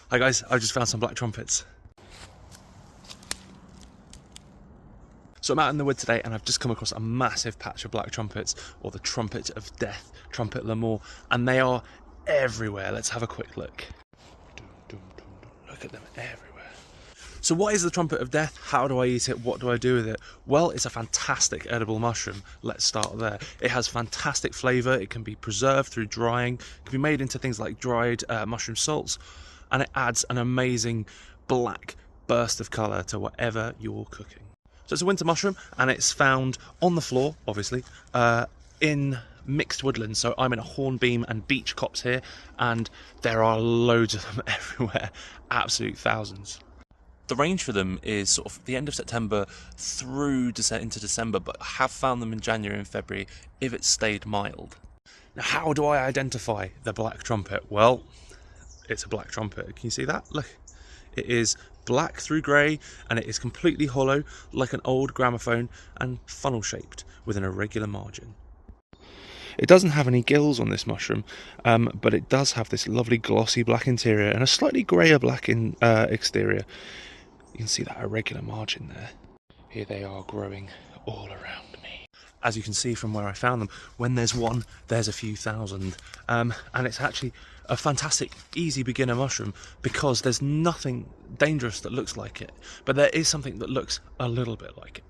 Hi guys, I've just found some black trumpets. So I'm out in the wood today and I've just come across a massive patch of black trumpets, or the trumpet of death, trumpet l'amour, and they are everywhere. Let's have a quick look. Look at them everywhere. So what is the trumpet of death? How do I eat it? What do I do with it? Well, it's a fantastic edible mushroom. Let's start there. It has fantastic flavour. It can be preserved through drying. It can be made into things like dried mushroom salts, and it adds an amazing black burst of colour to whatever you're cooking. So it's a winter mushroom, and it's found on the floor, obviously, in mixed woodlands. So I'm in a hornbeam and beech copse here, and there are loads of them everywhere, absolute thousands. The range for them is sort of the end of September through into December, but I have found them in January and February if it's stayed mild. Now, how do I identify the black trumpet? Well, it's a black trumpet. Can you see that? Look, it is black through grey, and it is completely hollow like an old gramophone and funnel shaped with an irregular margin. It doesn't have any gills on this mushroom, but it does have this lovely glossy black interior and a slightly greyer black exterior. You can see that irregular margin there. Here they are growing all around me. As you can see from where I found them, when there's one, there's a few thousand. And it's actually a fantastic, easy beginner mushroom because there's nothing dangerous that looks like it, but there is something that looks a little bit like it.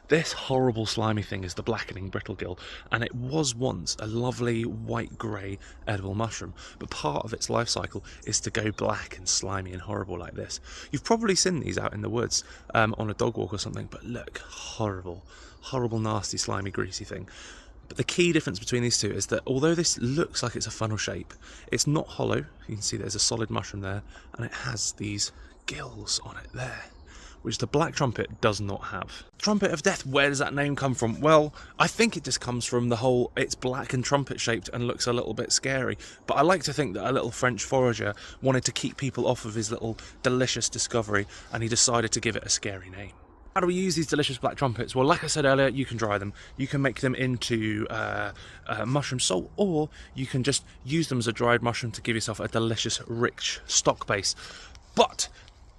This horrible slimy thing is the blackening brittlegill, and it was once a lovely white-grey edible mushroom, but part of its life cycle is to go black and slimy and horrible like this. You've probably seen these out in the woods on a dog walk or something, but look, horrible, nasty, slimy, greasy thing. But the key difference between these two is that although this looks like it's a funnel shape, it's not hollow. You can see there's a solid mushroom there, and it has these gills on it there, which the black trumpet does not have. Trumpet of death, where does that name come from? Well, I think it just comes from the whole, it's black and trumpet shaped and looks a little bit scary. But I like to think that a little French forager wanted to keep people off of his little delicious discovery, and he decided to give it a scary name. How do we use these delicious black trumpets? Well, like I said earlier, you can dry them. You can make them into mushroom salt, or you can just use them as a dried mushroom to give yourself a delicious, rich stock base. But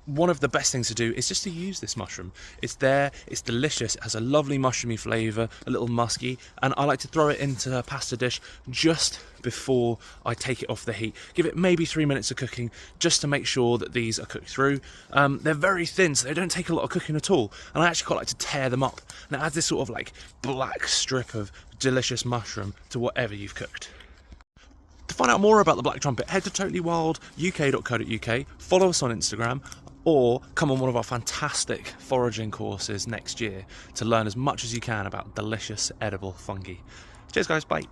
one of the best things to do is just to use this mushroom. It's there, it's delicious, it has a lovely mushroomy flavour, a little musky, and I like to throw it into a pasta dish just before I take it off the heat. Give it maybe 3 minutes of cooking just to make sure that these are cooked through. They're very thin, so they don't take a lot of cooking at all, and I actually quite like to tear them up, and it adds this sort of like black strip of delicious mushroom to whatever you've cooked. To find out more about the black trumpet, head to totallywild.uk.co.uk, follow us on Instagram, or come on one of our fantastic foraging courses next year to learn as much as you can about delicious edible fungi. Cheers guys, bye.